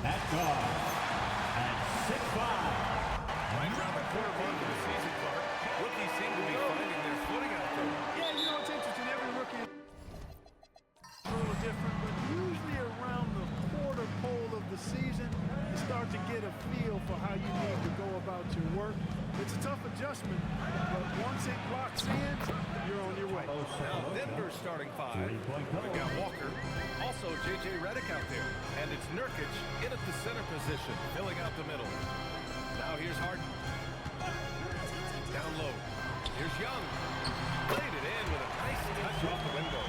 At guard, at 6'5". Right around the quarter mark of the season, Clark. Rookies seem to be finding their footing out there. Yeah, you know, it's interesting. Every rookie is a little different, but usually around the quarter pole of the season, you start to get a feel for how you need to go about your work. It's a tough adjustment, but once it locks in, you're on your way. Now Denver's starting five. We've got Walker, also J.J. Redick out there, and it's Nurkic in at the center position, filling out the middle. Now here's Harden. Down low. Here's Young. Played it in with a nice touch off the window.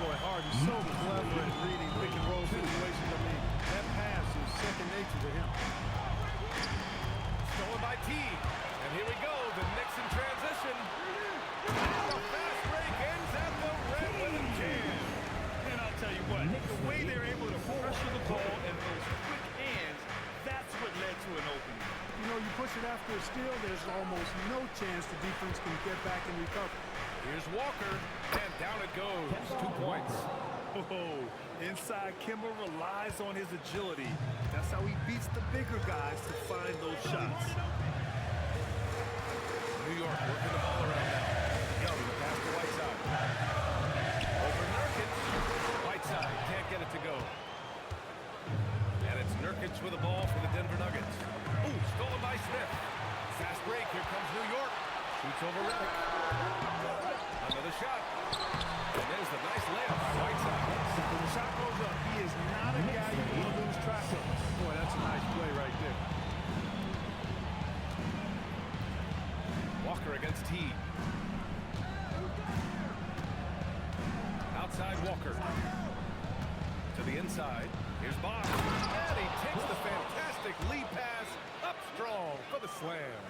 Boy, Harden's so clever at reading pick and roll situations. I mean, that pass is second nature to him. Stolen by T. And here we go, the Knicks in transition. The fast break ends at the rim with a jam. And I'll tell you what, the way they're able to pressure the ball and those quick hands, that's what led to an opening. You know, you push it after a steal, there's almost no chance the defense can get back and recover. Here's Walker, and down it goes. 2 points. Oh, inside Kimber relies on his agility. That's how he beats the bigger guys to find those shots. New York working the ball around now. Young, the pass to Whiteside. Over Nurkic. Whiteside can't get it to go. And it's Nurkic with the ball for the Denver Nuggets. Ooh, stolen by Smith. Fast break, here comes New York. Shoots over Redick. Another shot. And there's the nice layup by Whiteside. When the shot goes up, he is not a guy you want to lose track of. Boy, that's a nice play right there. Walker against T. Outside Walker. To the inside. Here's Bosch. And he takes the fantastic lead pass up strong for the slam.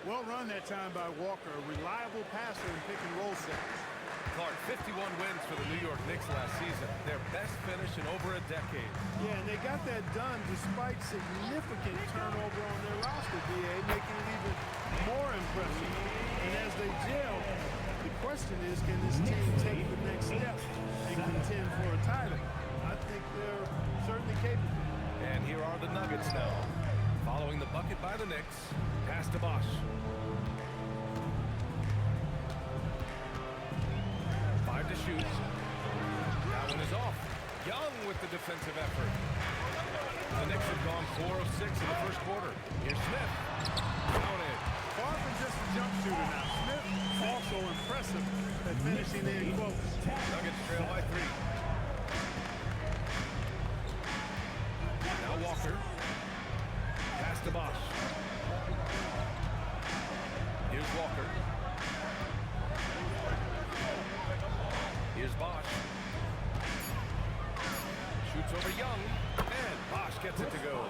Well run that time by Walker, a reliable passer in pick and roll sets. Clark, 51 wins for the New York Knicks last season. Their best finish in over a decade. Yeah, and they got that done despite significant turnover on their roster, D.A., making it even more impressive. And as they gel, the question is, can this team take the next step and contend for a title? I think they're certainly capable. And here are the Nuggets now. Following the bucket by the Knicks, pass to Bosch. To shoot. That one is off. Young with the defensive effort. The Knicks have gone 4 of 6 in the first quarter. Here's Smith. Counted. Far from just a jump shooter now. Smith also impressive at finishing in close. Nuggets trail by 3. Now Walker. Pass to Bosch. Here's Walker. Here's Bosch. Shoots over Young. And Bosch gets it to go.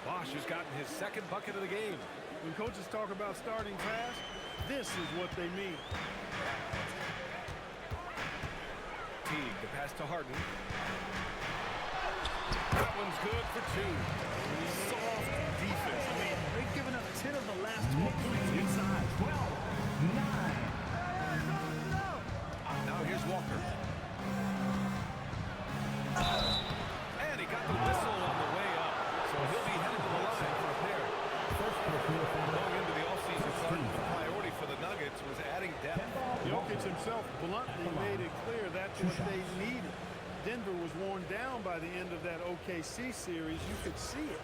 Bosch has gotten his second bucket of the game. When coaches talk about starting fast, this is what they mean. Teague, the pass to Harden. That one's good for 2. Soft defense. I mean, they've given up 10 of the last 12 points inside. 12, 9. Now here's Walker. And he got the whistle on the way up. So he'll be headed to the line for a pair. Going into the offseason, the priority for the Nuggets was adding depth. Jokic himself bluntly made it clear that's what they needed. Denver was worn down by the end of that OKC series. You could see it.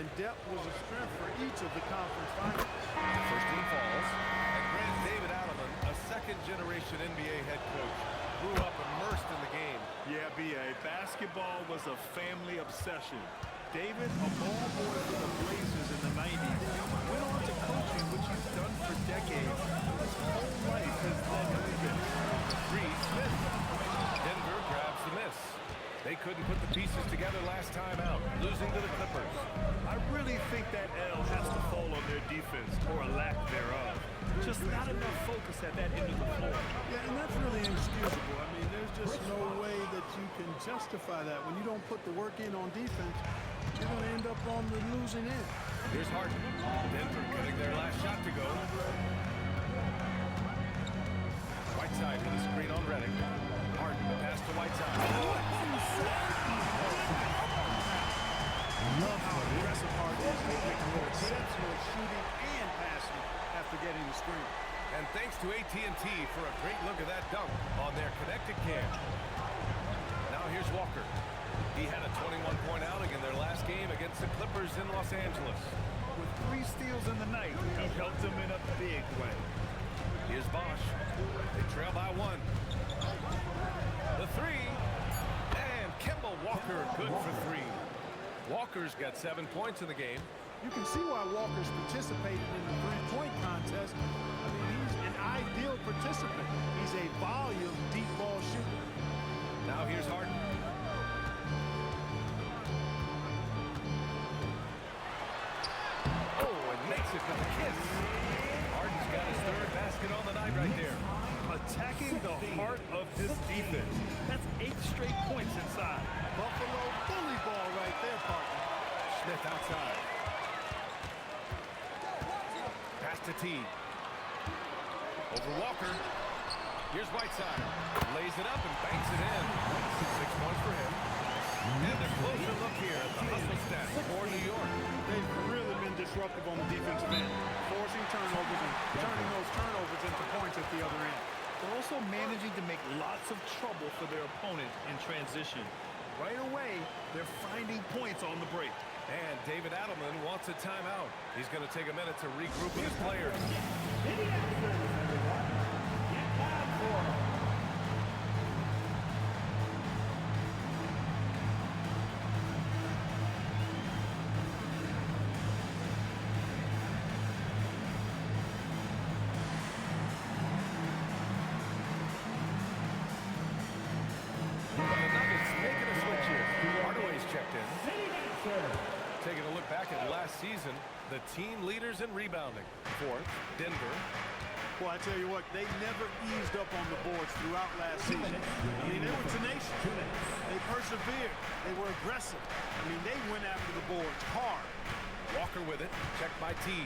And depth was a strength for each of the conference finals. The first team falls. And Grant David Adelman, a second-generation NBA head coach, grew up immersed in the game. Yeah, B.A., basketball was a family obsession. David, a ball boy for the Blazers in the 90s, went on to coaching, which he's done for decades. His whole life has led him to this. Reed Smith. Denver grabs the miss. They couldn't put the pieces together last time out, losing to the Clippers. I really think that L has to fall on their defense, or a lack thereof. Just not enough focus at that end of the floor. Yeah, and that's really inexcusable. I mean, there's just no way that you can justify that. When you don't put the work in on defense, you're going to end up on the losing end. Here's Harden. Denver getting their last shot to go. Whiteside with a screen on Redick. Harden, pass to Whiteside. Love shooting and passing after getting the screen. And thanks to AT&T for a great look at that dunk on their connected cam. Now here's Walker. He had a 21-point outing in their last game against the Clippers in Los Angeles. With 3 steals in the night, he helped them in a big way. Here's Bosch. They trail by 1. The 3. And Kemba Walker good for 3. Walker's got 7 points in the game. You can see why Walker's participated in the three-point contest. I mean, he's an ideal participant. He's a volume deep ball shooter. Now here's Harden. Oh, and makes it with the kiss. Harden's got his 3rd basket on the night right there. Attacking the heart of this defense. That's 8 straight points inside. Buffalo bully ball right there, partner. Smith outside. Pass to T. Over Walker. Here's Whiteside. Lays it up and banks it in. 6 points for him. And a closer look here at the hustle stats for New York. They've really been disruptive on the defensive end, forcing turnovers and turning those turnovers into points at the other end. They're also managing to make lots of trouble for their opponent in transition. Right away, they're finding points on the break. And David Adelman wants a timeout. He's going to take a minute to regroup with his players. Taking a look back at last season, the team leaders in rebounding. 4th, Denver. Well, I tell you what, they never eased up on the boards throughout last season. I mean, they were tenacious. They persevered. They were aggressive. I mean, they went after the boards hard. Walker with it. Checked by T.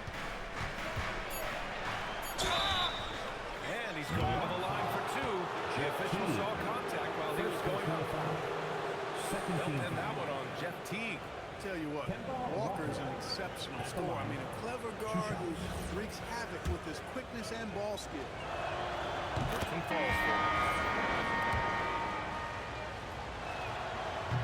And he's going to the line for 2. The official saw contact while he was going up. And that one on Jeff Teague. Tell you what, Walker's an exceptional scorer. I mean, a clever guard who wreaks havoc with his quickness and ball skill. First one falls for him.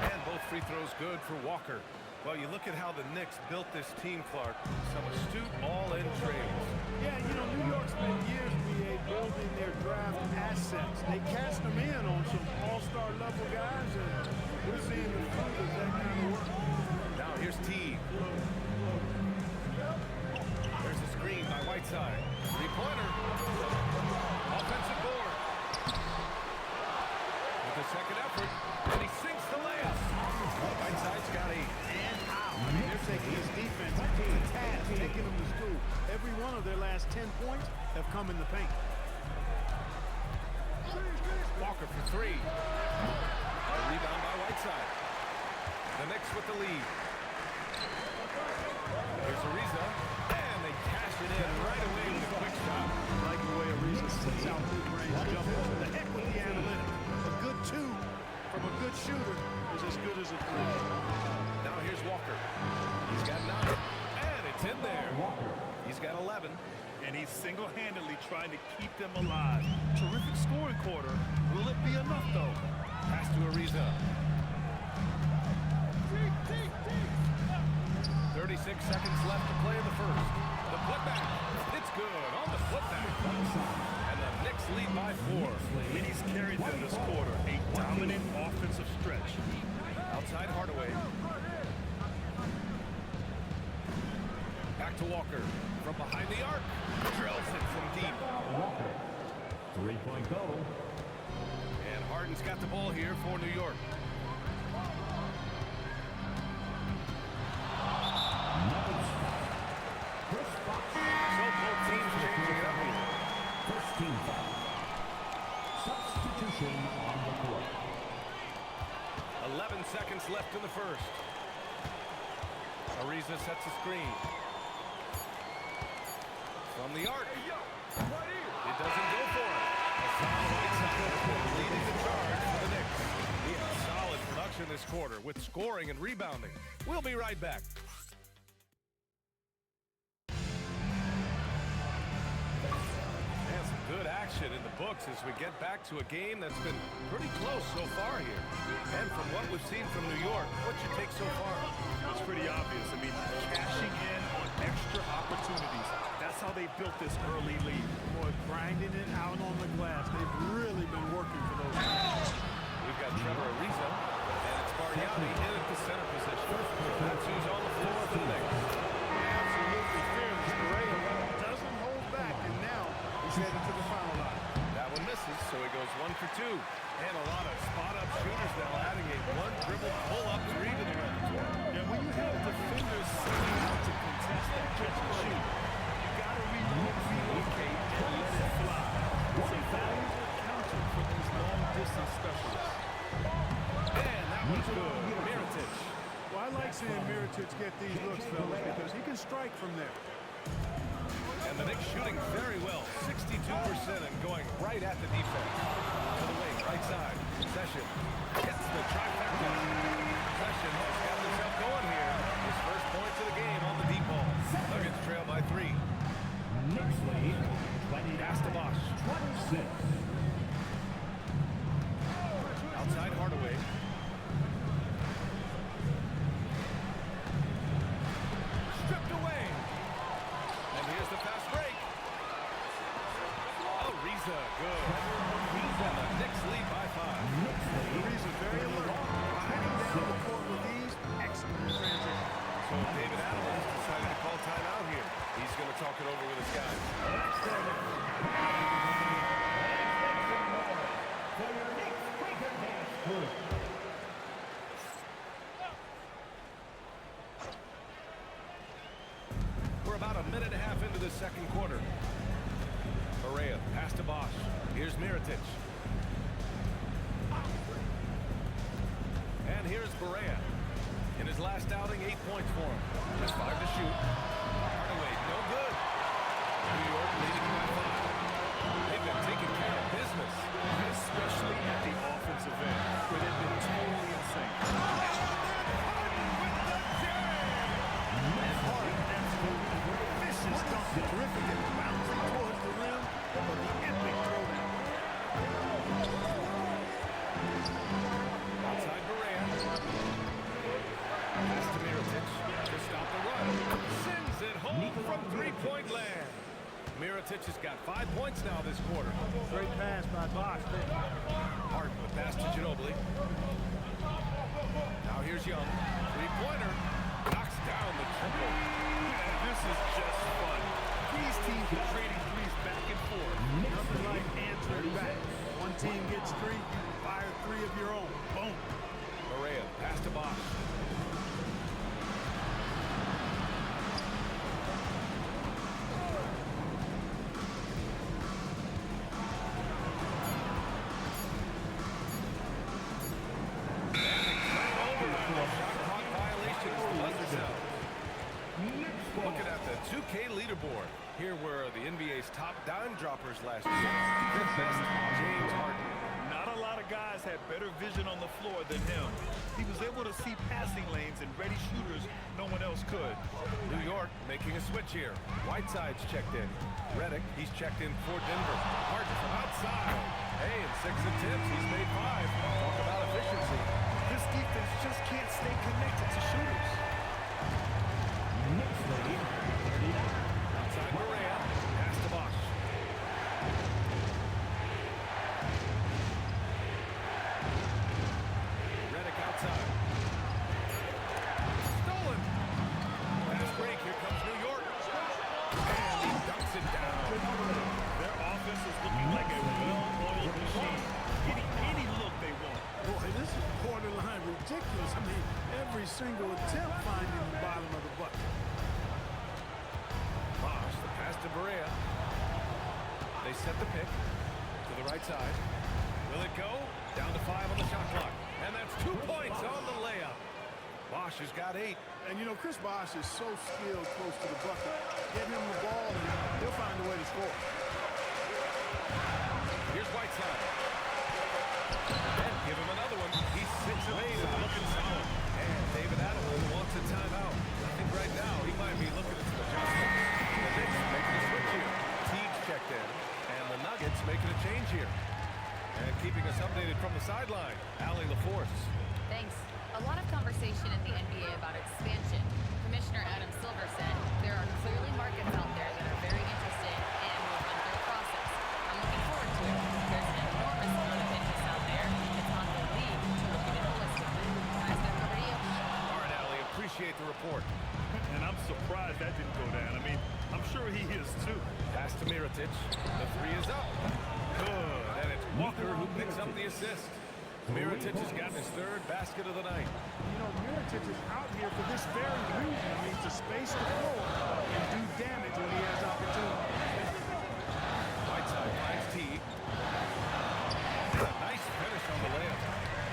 And both free throws good for Walker. Well, you look at how the Knicks built this team, Clark. Some astute all-in trades. Yeah, you know, New York spent years building their draft assets. They cast them in on some all-star level guys, and we're seeing the fruit of that kind of work. Now here's T. There's a screen by Whiteside. 3-pointer. Offensive board. With the second effort, and he sinks the layup. Whiteside's got 8. And out. I mean, they're taking this defense to the task, taking them to school. Every one of their last 10 points have come in the paint. Walker for 3. A rebound by Whiteside. The Knicks with the lead. Here's Ariza, and they cash it in right away with a quick shot. I like the way Ariza sets out mid-range jumpers. The heck with the analytics. A good 2 from a good shooter is as good as a 3. Now here's Walker. He's got 9, and it's in there. He's got 11. And he's single-handedly trying to keep them alive. Terrific scoring quarter. Will it be enough, though? Pass to Ariza. 36 seconds left to play in the first. The putback. It's good on the putback. And the Knicks lead by 4. And he's carried them this quarter. A dominant offensive stretch. Outside Hardaway. Back to Walker. From behind the arc. Drills it from deep. Walker. 3-point goal. And Harden's got the ball here for New York. So both teams changing it up here. First team foul. Substitution on the court. 11 seconds left in the first. Ariza sets a screen. From the arc. It doesn't go for it. Hassan Whiteside leading the charge for the Knicks. We have solid production this quarter with scoring and rebounding. We'll be right back. good action in the books as we get back to a game that's been pretty close so far here. And from what we've seen from New York, what's your take so far? It's pretty obvious. I mean, cashing in on extra opportunities. That's how they built this early lead. Boy, grinding it out on the glass. They've really been working for those guys. We've got Trevor Ariza, and it's Bargnani in at the center position. So that's who's on the floor for the Knicks. Absolutely fearless. Correa doesn't hold back, and now he's headed to the foul line. That one misses, so he goes 1 for 2. And a lot of spot-up shooters now, adding a one-dribble pull-up three to the repertoire. And when you have defenders sitting out to contest that catch and shoot, you got to relocate and let it fly. It's a valuable counter for these long-distance specialists. And that one's good. Mirotic. Well, I like seeing Mirotic get these looks, fellas, because he can strike from there. And the Knicks shooting very well, 62% and going right at the defense. To the wing, right side. Session gets the trifecta. Session has got himself going here. His first points of the game on the deep ball. Nuggets trail by 3. Knicks lead, 20 Pass to Bosch. 26. Outside Hardaway. Stripped away. And here's the fast break. Oh, Ariza, good. And the Knicks lead by 5. Ariza very alert. Heading down the court with these. Excellent transition. So David Adams decided to call timeout here. He's going to talk it over with his guys. For your Knicks Quaker Dance Crew. We're about a minute and a half into the second quarter. Correa, pass to Bosch. Here's Mirotic. And here's Correa. In his last outing, 8 points for him. Just 5 to shoot. Hardaway, no good. New York leading by 5. They've been taking care of business. Especially at the offensive end, where they've been totally insane. Vicious dunk. Terrific at bouncing towards the rim, but the epic throwdown. Outside Correa. Pass to Mirotic to stop the run. Sends it home from three-point land. Mirotic has got 5 points now this quarter. Great pass by Bosch. Harden with pass to Ginobili. Now here's Young. Three-pointer. Knocks down the triple. This is just fun. These teams are trading threes back and forth. Nothing like answering back. One team gets 3, you fire 3 of your own. Boom. Correa, pass to Bosch. Looking at the 2K leaderboard. Here were the NBA's top dime droppers last year. Fifth best, James Harden. Not a lot of guys had better vision on the floor than him. He was able to see passing lanes and ready shooters no one else could. New York making a switch here. Whiteside's checked in. Redick, he's checked in for Denver. Harden from outside. Hey, in 6 attempts, he's made 5. Talk about efficiency. This defense just can't stay connected to shooters. Knicks lead, 39. Outside Correa, pass to Bosch. Redick outside. Stolen. Fast break, here comes New York. And he dunks it down. Their offense is looking like a well-oiled machine, getting any look they want. Boy, this is borderline ridiculous. I mean, every single attempt finding the bottom of the bucket. Bosch, the pass to Berea. They set the pick to the right side. Will it go? Down to 5 on the shot clock. And that's 2 points on the layup. Bosch has got 8. And, you know, Chris Bosch is so skilled close to the bucket. Get him the ball, and he'll find a way to score. Here's Whiteside. And give him another one. He's 6 of 8 and looking solid. And David Adams wants a timeout. I think right now he might be looking at some adjustments. The Knicks making a switch here. Teague checked in. And the Nuggets appreciate the report. And I'm surprised that didn't go down. I mean, I'm sure he is too. Pass to Mirotic. The three is up. Good. And it's Walker who picks up the assist. Mirotic has gotten his third basket of the night. You know, Mirotic is out here for this very reason. I mean, to space the floor and do damage when he has opportunity. Whiteside finds T. Nice finish on the layup.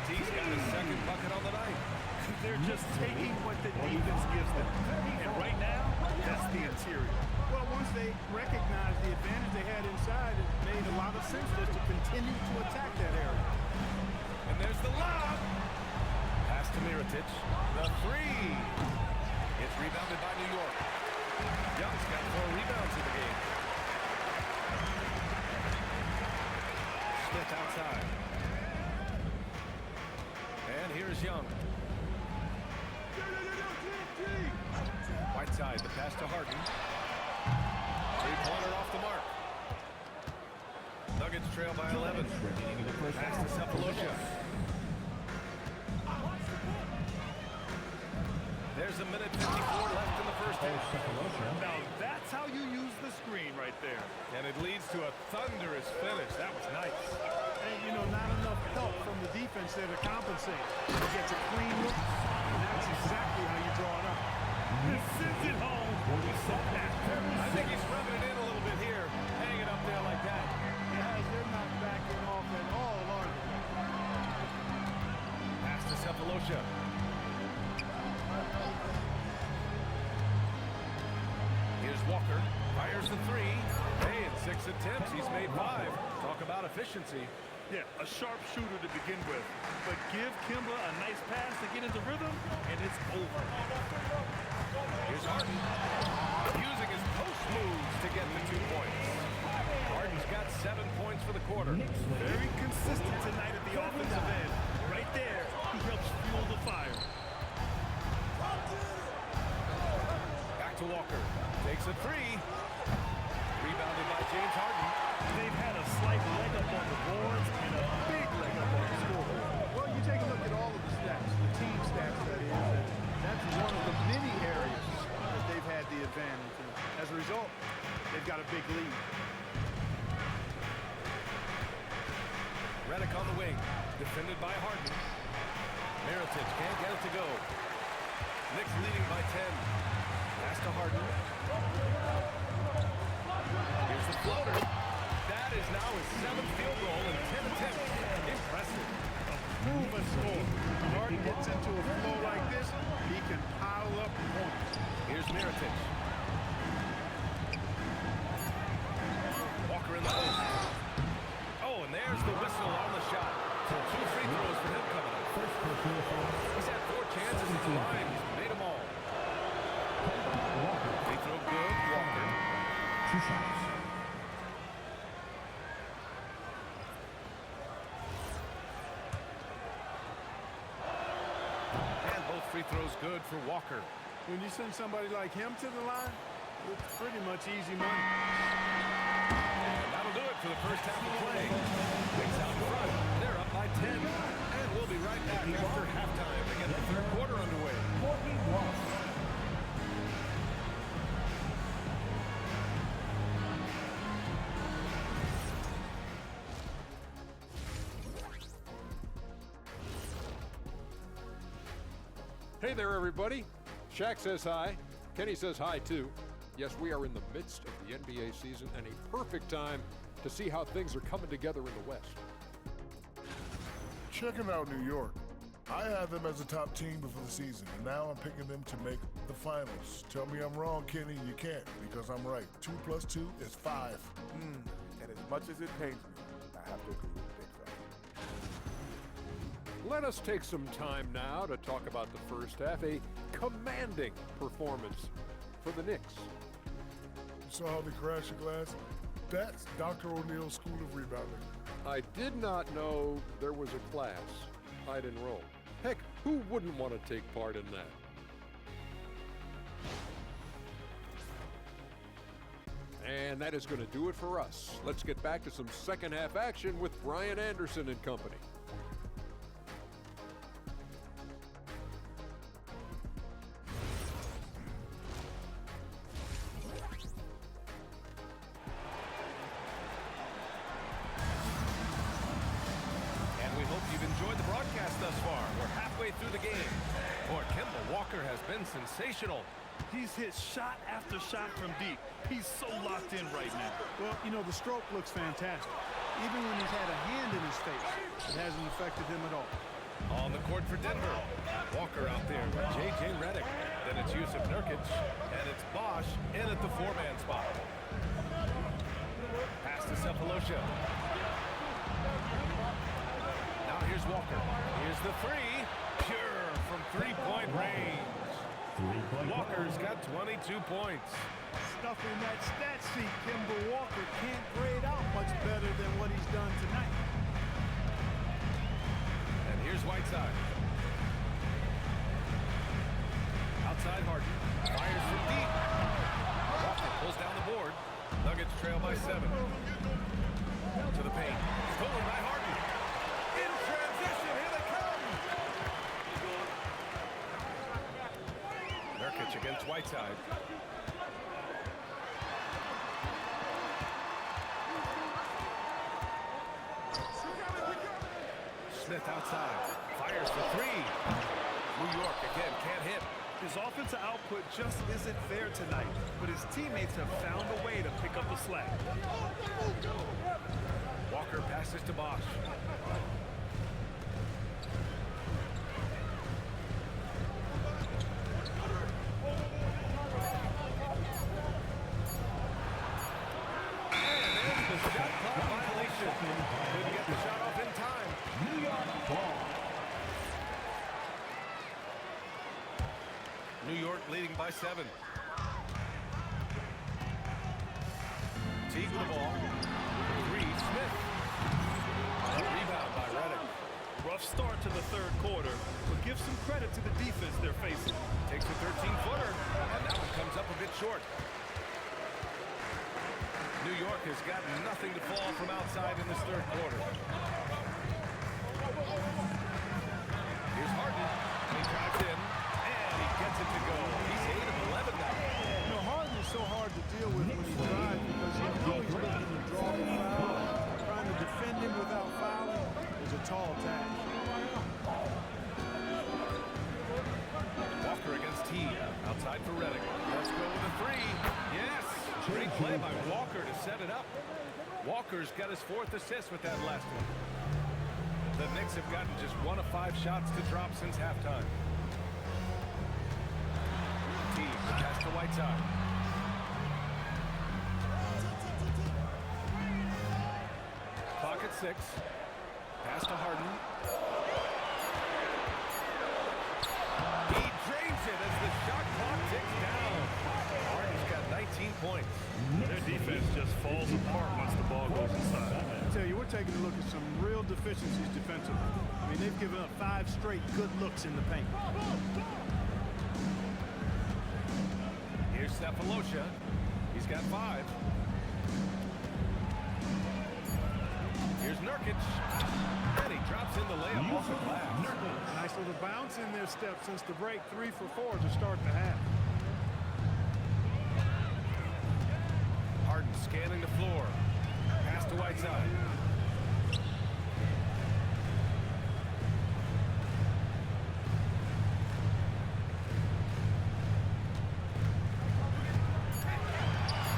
T's got his second bucket on the night. They're just taking what the defense gives them. And right now, that's the interior. Well, once they recognized the advantage they had inside, it made a lot of sense just to continue to attack that area. And there's the lob. Pass to Mirotic. The three. It's rebounded by New York. Young's got 4 rebounds in the game. Smith outside. And here's Young. Whiteside, the pass to Harden. Three-pointer off the mark. Nuggets trail by 11. Pass to Cephalosha. There's a minute 54 left in the first half. Now that's how you use the screen right there. And it leads to a thunderous finish. That was nice. And, you know, not enough help from the defense there to compensate. He gets a clean look, and that's exactly how you draw it up. This sends it home. I think he's rubbing it in a little bit here. Hang it up there like that. Guys, they're not backing off at all, are they? Pass to Cephalosha. Here's Walker. Fires the three. Hey, in 6 attempts, he's made 5. Talk about efficiency. Yeah, a sharp shooter to begin with. But give Kimba a nice pass to get into rhythm, and it's over. Here's Harden. Using his post moves to get the 2 points. Harden's got 7 points for the quarter. Very consistent tonight at the offensive end. Right there, he helps fuel the fire. Back to Walker. Takes a three. Rebounded by James Harden. They've had a slight leg up on the boards and a big leg up on the scoreboard. Well, you take a look at all of the stats, the team stats, that is, and that's one of the many areas that they've had the advantage. And as a result, they've got a big lead. Redick on the wing. Defended by Harden. Mirotic can't get it to go. Knicks leading by 10. Pass to Harden. Here's the floater. That is now his 7th field goal in 10 attempts. Impressive. Proven score. When Harden gets into a flow like this, he can pile up points. Here's Mirotic. Walker in the post. Oh, and there's the whistle on the shot. So 2 free throws for him coming up. He's had 4 chances at the line. He's made them all. Free throw good. Walker. 2 shots. And both free throws good for Walker. When you send somebody like him to the line, it's pretty much easy money. And that'll do it for the first half of play. Knicks out front. They're up by 10. And we'll be right back after halftime to get the third quarter underway. Hey there, everybody. Shaq says hi. Kenny says hi, too. Yes, we are in the midst of the NBA season and a perfect time to see how things are coming together in the West. Checking out New York. I had them as a top team before the season, and now I'm picking them to make the finals. Tell me I'm wrong, Kenny. You can't, because I'm right. 2 + 2 is 5. And as much as it pains me, I have to agree with Big Fella. Let us take some time now to talk about the first half. A commanding performance for the Knicks. You saw how they crashed the glass? That's Dr. O'Neill's School of Rebounding. I did not know there was a class I'd enroll. Heck, who wouldn't want to take part in that? And that is going to do it for us. Let's get back to some second half action with Brian Anderson and company. has been sensational. He's hit shot after shot from deep. He's so locked in right now. Well, you know, the stroke looks fantastic. Even when he's had a hand in his face, it hasn't affected him at all. On the court for Denver. Walker out there with J.J. Redick. Then it's Yusuf Nurkic. And it's Bosch in at the four-man spot. Pass to Cephalosha. Now here's Walker. Here's the three. Pure from three-point range. Walker's got 22 points. Stuffing that stat sheet, Kemba Walker can't grade out much better than what he's done tonight. And here's Whiteside. Outside Harden. Fires from deep. Walker pulls down the board. Nuggets trail by 7. To the paint. Stolen by Harden. In transition. Here they come. Nurkic against Whiteside. Smith outside. Fires for three. New York again can't hit. His offensive output just isn't there tonight, but his teammates have found a way to pick up the slack. Walker passes to Bosch. And there's the shot clock violation. Couldn't get the shot off in time. New York ball. New York leading by 7. Teague with the ball. Three, Smith. A rebound by Redick. Rough start to the third quarter, but give some credit to the defense they're facing. Takes a 13-footer, and that one comes up a bit short. New York has got nothing to fall from outside in this third quarter. Here's Harden. He drives in, and he gets it to go. He's 8 of 11 now. You know, Harden is so hard to deal with when he drives because you know he's looking to draw the foul. Trying to defend him without fouling is a tall task. Walker against Teague. Outside for Redick. Let's go with a three. Yes! Great play by Walker to set it up. Walker's got his 4th assist with that last one. The Knicks have gotten just 1 of 5 shots to drop since halftime. Teague, pass to Whiteside. Clock at 6. Pass to Harden. He drains it as the shot clock ticks down. Harden's got 19 points. Their defense just falls apart once the ball goes inside. I tell you, we're taking a look at some real deficiencies defensively. I mean, they've given up 5 straight good looks in the paint. Here's Cephalosha. He's got 5. Here's Nurkic. And he drops in the layup off the glass. Nice little bounce in their step since the break. 3 for 4 to start the half. Harden scanning the floor. Pass to Whiteside.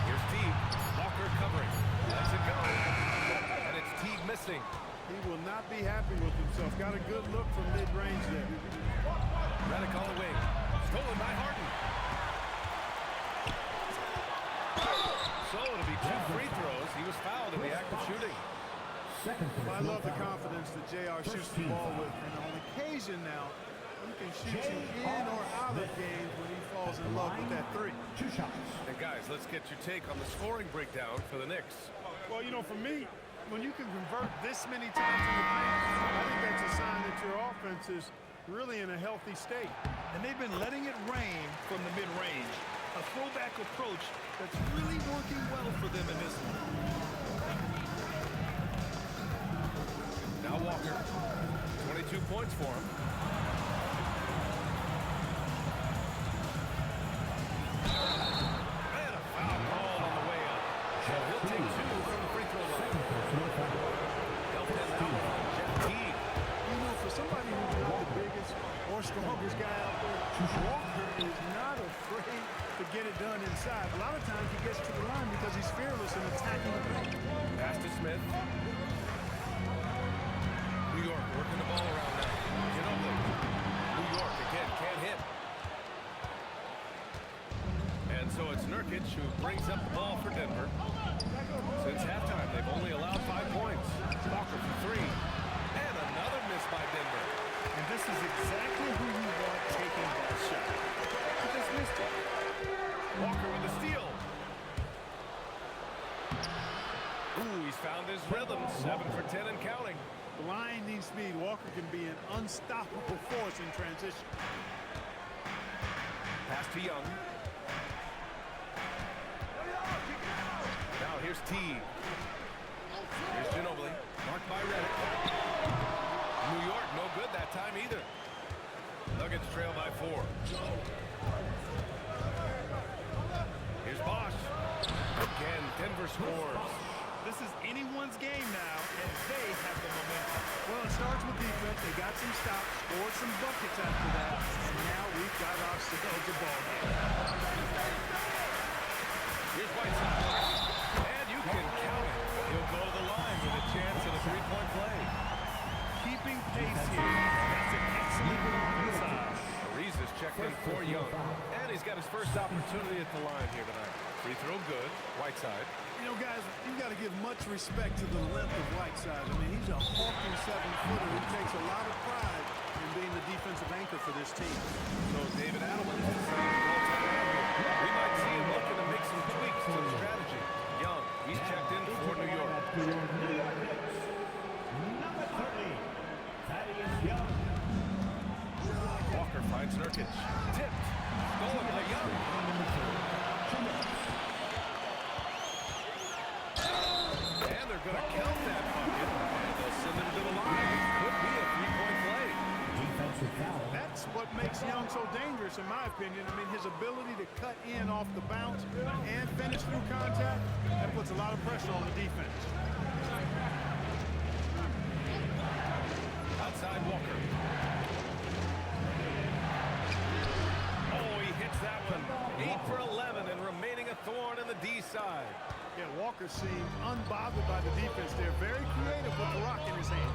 Here's Teague. Walker covering. Lets it go. And it's Teague missing. He will not be happy with himself. Got a good look from mid-range there. Redick on the wing. Stolen by Harden. So it'll be 2 free throws. He was fouled in the act of shooting. I love the confidence that JR shoots the ball with. And on occasion now, he can shoot you in or out of games when he falls in love with that 3. 2 shots. And guys, let's get your take on the scoring breakdown for the Knicks. Well, you know, for me, when you can convert this many times in the paint, I think that's a sign that your offense is really in a healthy state. And they've been letting it rain from the mid-range. A throwback approach that's really working well for them in this one. Now Walker, 22 points for him. And a foul call on the way up. So he'll take 2 from the free throw line. Helped him out from Jeff Teague. You know, for somebody who's not the biggest or strongest guy out there, Walker inside. A lot of times he gets to the line because he's fearless in attacking the paint. Pass to Smith. New York working the ball around now. Ginobili. New York again, can't hit. And so it's Nurkic who brings up the ball for Denver. Since halftime, they've only allowed 5 points. Walker for 3. And another miss by Denver. And this is exactly who you want taking that shot. He just missed it. Walker with a steal. Ooh, he's found his rhythm. 7 for 10 and counting. Blinding speed. Walker can be an unstoppable force in transition. Pass to Young. Now here's T. Here's Ginobili. Marked by Redick. New York, no good that time either. Nuggets trail by 4. Here's Bosch. Again, Denver scores. This is anyone's game now, and they have the momentum. Well, it starts with defense. They got some stops, scored some buckets after that, and now we've got ourselves a ball game. Here's Whiteside. And you can count it. He'll go to the line with a chance at a 3-point play. Keeping pace here. That's an excellent move inside. Ariza's checked in for Young. And he's got his first opportunity at the line here tonight. Free throw good. Whiteside. You know, guys, you got to give much respect to the length of Whiteside. I mean, he's a hulking 7-footer who takes a lot of pride in being the defensive anchor for this team. So David Adelman decided to go timeout here. We might see him looking to make some tweaks to the strategy. Young, he's checked in for New York. New York Knicks. Number 30, Thaddeus Young. Walker finds Nurkic. Tipped. Stolen by Young. And they're going to count that bucket. And they'll send him to the line. Could be a 3-point play. Defensive foul. That's what makes Young so dangerous, in my opinion. I mean, his ability to cut in off the bounce and finish through contact, that puts a lot of pressure on the defense. Outside Walker. Oh, he hits that one. 8 for 11 and remaining a thorn in the D side. Yeah, Walker seemed unbothered by the defense there. Very creative with the rock in his hand.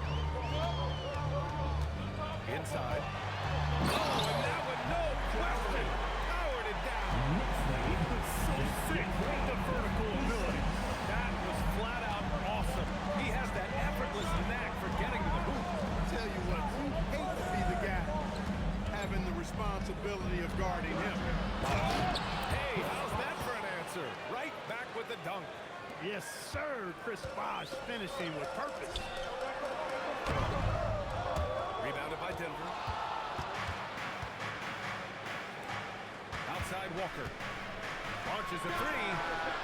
Inside. Oh, and that one, no question. Powered it down. So sick with the vertical ability. That was flat out awesome. He has that effortless knack for getting to the hoop. Tell you what, you hate to be the guy having the responsibility of guarding him. Hey, how's that for an answer? Right back with the dunk. Yes, sir. Chris Bosh finishing with purpose. Rebounded by Denver. Outside Walker. Launches a 3.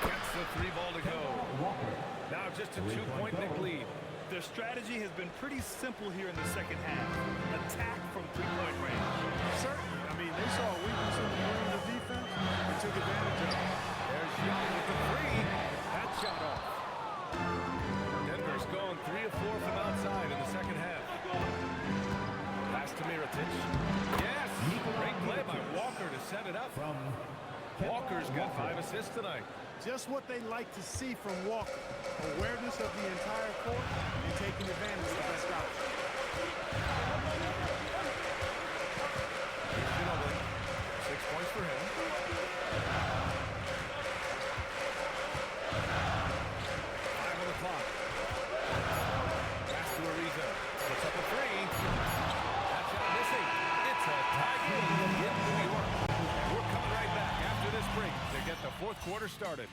Gets the 3-ball to go. Now just a 2-point Knick lead. Their strategy has been pretty simple here in the second half. Attack from 3-point range. Certainly. I mean, they saw a weakness in the perimeter defense and took advantage of it. There's Young with the 3. That shot off. Denver's going 3 of 4 from outside in the second half. Pass to Mirotic. Yes! Great play by Walker to set it up. Walker's got 5 assists tonight. Just what they like to see from Walker. Awareness of the entire court and taking advantage of the best option. Ginobili. 6 points for him. 5 on the clock. Pass to Ariza. Puts up a 3. That shot missing. It's a tie game in New York. We're coming right back after this break to get the fourth quarter started.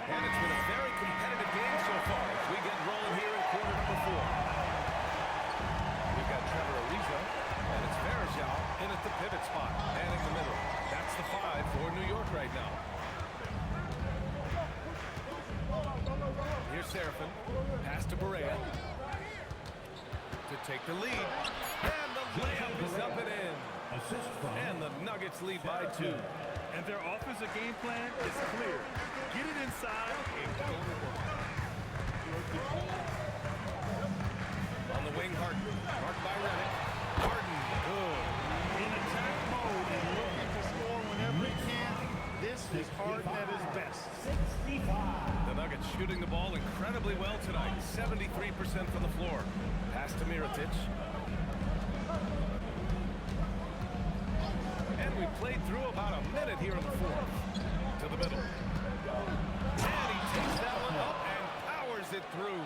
And it's been a very competitive game so far as we get rolling here in quarter number 4. We've got Trevor Ariza, and it's Varejao in at the pivot spot, manning the middle. That's the 5 for New York right now. Here's Seraphin. Pass to Barea. To take the lead. And the layup is up and in. Assist from And the Nuggets lead by 2. And their offensive game plan is clear. Get it inside and go to work. Harden. Marked by Redick. Harden. Good. In attack mode and looking to score whenever he can. This is Harden at his best. 65. The Nuggets shooting the ball incredibly well tonight. 73% from the floor. Pass to Mirotic. And we played through about a minute here in the fourth. To the middle. And he takes that one up and powers it through.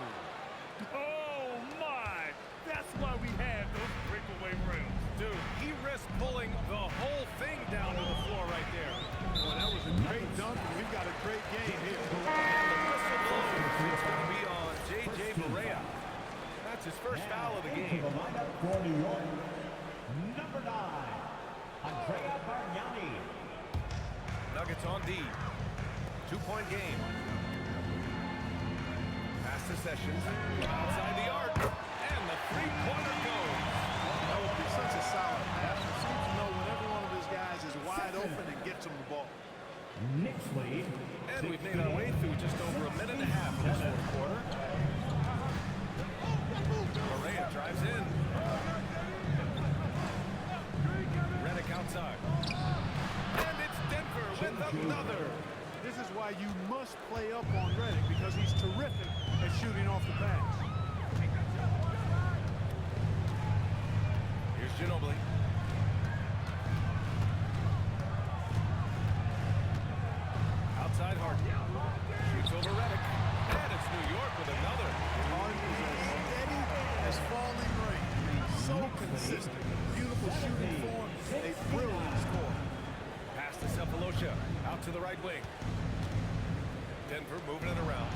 Oh, my. That's why we have those breakaway rims. Dude, he risked pulling the whole thing down to the floor right there. Boy, that was a great dunk, and we've got a great game here. And the whistle blows. It's going to be on J.J. Barea. That's his first foul of the game. The lineup for New York. Number 9, Andrea Bargnani. Nuggets on D. 2-point game. Pass to Sessions. Outside the arc. And the three-pointer goes. That would be such a solid pass. He seems to know when every one of his guys is wide open and gets him the ball. Knicks lead. And we've made our way through just over a minute and a half in this fourth quarter. Barea drives in. Redick outside. And it's Denver with another. This is why you must play up on Redick, because he's terrific at shooting off the pass. Here's Ginobili. Outside Harden. Shoots over Redick. And it's New York with another. Harden is as steady as falling rain. So consistent. Beautiful shooting form. A brilliant score. Pass to Cephalosha. Out to the right wing. Denver moving it around.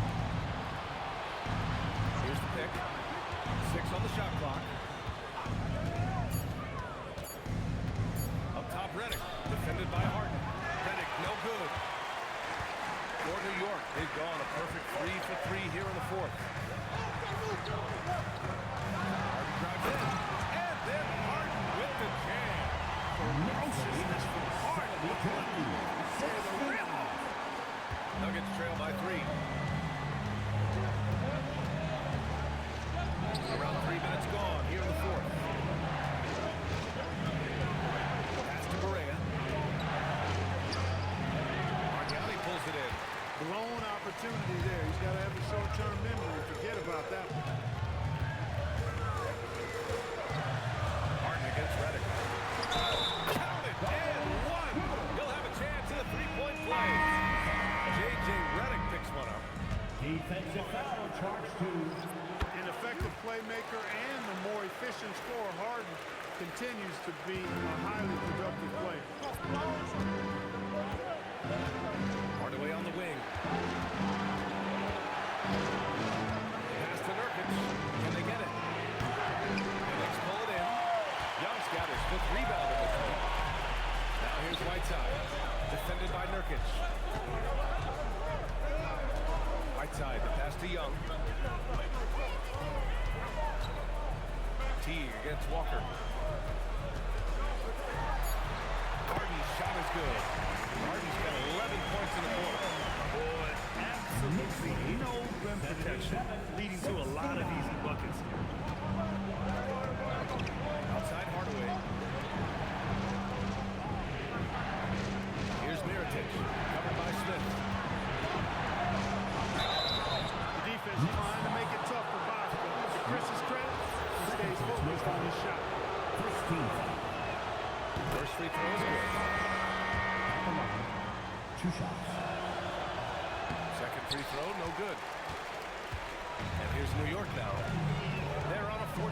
Here's the pick. 6 on the shot clock. Up top, Redick. Defended by Harden. Redick, no good. For New York, they've gone a perfect 3 for 3 here in the fourth. Harden drives in. And then Harden with the jam. Ferociousness from Harden. Nuggets trail by 3. Around 3 minutes gone here in the fourth. Pass to Barea. Bargnani pulls it in. Blown opportunity there. He's got to have a short-term memory. Forget about that one. Harden against Redick. Count it, and one. He'll have a chance in the three-point play. J.J. Redick picks one up. Defensive foul charged to An effective playmaker and the more efficient scorer, Harden continues to be a highly productive player. Hardaway on the wing. Pass to Nurkic. Can they get it? The Knicks pull it in. Young's got his 5th rebound in this one. Now here's Whiteside. Defended by Nurkic. Whiteside, the pass to Young. Teague against Walker. Harden's shot is good. Harden's got 11 points in the quarter. Boy, absolutely no rim protection, leading to a lot of easy buckets here. Outside Hardaway. Here's Mirotic, covered by Smith. The defense is trying to make it tough for Boston. To Chris's credit, he stays focused on his shot. 1st free throw is good. 2 shots. 2nd free throw, no good. And here's New York now. They're on a 14-5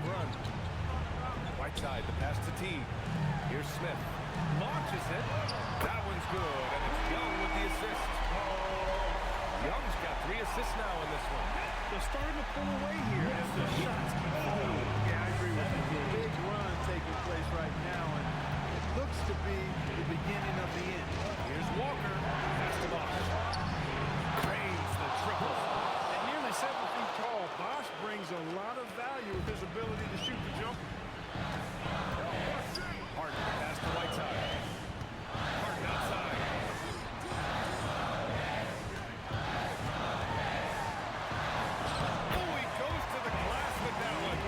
run. Whiteside, the pass to T. Here's Smith. Launches it. That one's good, and it's Young with the assist. Young's got 3 assists now in this one. They're starting to pull away here as the shots keep falling. Yeah, I agree with you. Big run taking place right now, and it looks to be the beginning of the end. Here's Walker. Pass to Bosch. Drains the triple. At nearly 7 feet tall, Bosch brings a lot of value with his ability to shoot the jumper. Harden, pass to Whiteside. Harden outside. Oh, he goes to the glass with that one.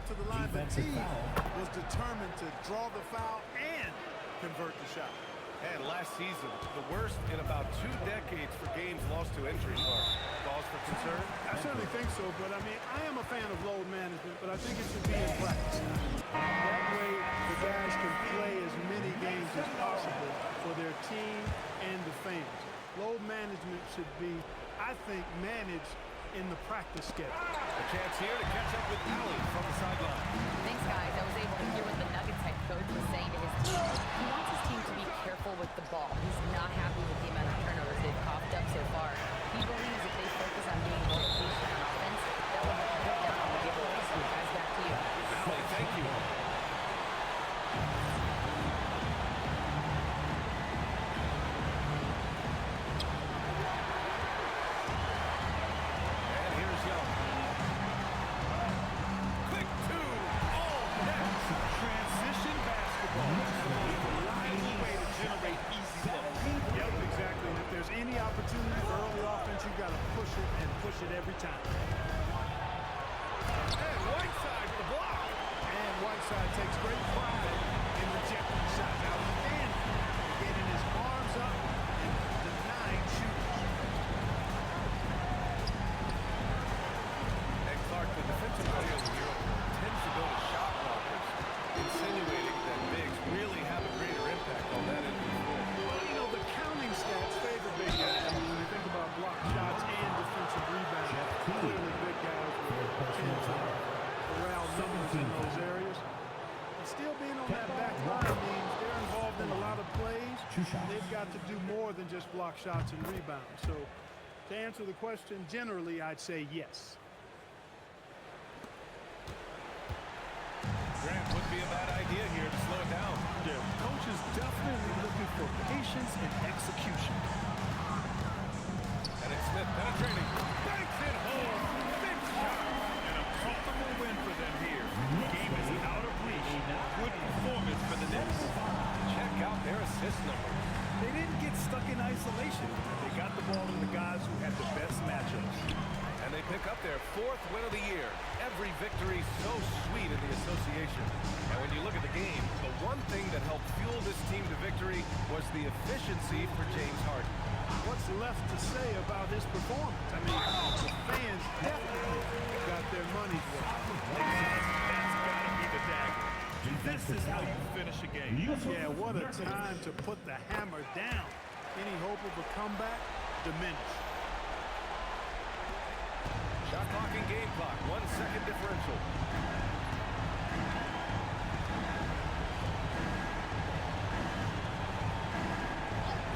went to the line, but Defensive he foul. was determined to draw the foul and convert the shot. And last season, the worst in about 2 decades for games lost to injury. Cause for concern? I certainly think so, but I mean, I am a fan of load management, but I think it should be in practice. That way, the guys can play as many games as possible for their team and the fans. Load management should be, I think, managed in the practice schedule. A chance here to catch up with Allie from the sideline. Thanks, guys. I was able to hear what the Nuggets head coach was saying to his team. He wants his team to be careful with the ball. He's not happy with the amount of turnovers they've coughed up so far. He believes if they focus on being more patient on offense, that will help cut down on the giveaways. Guys, back to you. Allie, thank you. And here's Young. Quick two. Oh, that's Transition basketball. Reliable way to generate easy looks. Yep, exactly. And if there's any opportunity for early offense, you've got to push it and push it every time. And Whiteside the block. And Whiteside takes great pride in rejecting the shot. Now, again, getting his arms up and denying shooters. And Clark, the defensive player of the year tends to go to shot blockers, insinuating that bigs really have a greater impact on that end of the floor. Well, you know, the counting stats favor big guys. I mean, when you think about block shots and defensive rebounds, clearly big guys will tend to corral numbers in those areas. But still being on that back line means they're involved in a lot of plays. Two shots. They've got to do more than just block shots and rebounds. So to answer the question, generally, I'd say yes. Grant would be a bad idea here to slow it down. The coach is definitely looking for patience and execution. And it's Smith penetrating. Banks it home. Big shot. And a comfortable win for them here. The game is out of reach. Good performance for the Knicks. Check out their assist number. They didn't get stuck in isolation. They got the ball to the guys who had the best matchups. And they pick up their 4th win of the year. Every victory so sweet in the association. And when you look at the game, the one thing that helped fuel this team to victory was the efficiency for James Harden. What's left to say about his performance? I mean, the fans definitely got their money's worth. That's got to be the dagger. This is how you finish a game. Yeah, what a time to put the hammer down. Any hope of a comeback diminished. Shot clock and game clock. 1 second differential.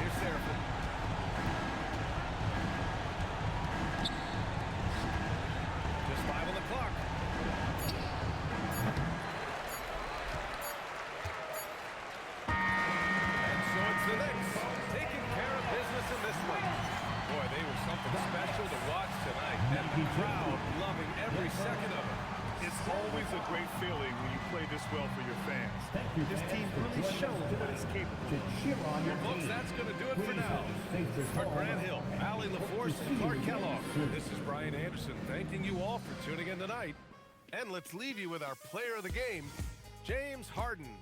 Here's Seraphin. Just 5 on the clock. And so it's the Knicks taking care of business in this one. Boy, they were something special to watch tonight, and the crowd loving every second of it. It's always a great feeling when you play this well for your fans. Thank you, This fans, team for really joining shows us what it's tonight capable to cheer on your Folks, team. that's going to do it for Please now. help save this For ball. Grant Hill, Allie LaForce, and Clark Kellogg, this is Brian Anderson thanking you all for tuning in tonight. And let's leave you with our player of the game, James Harden.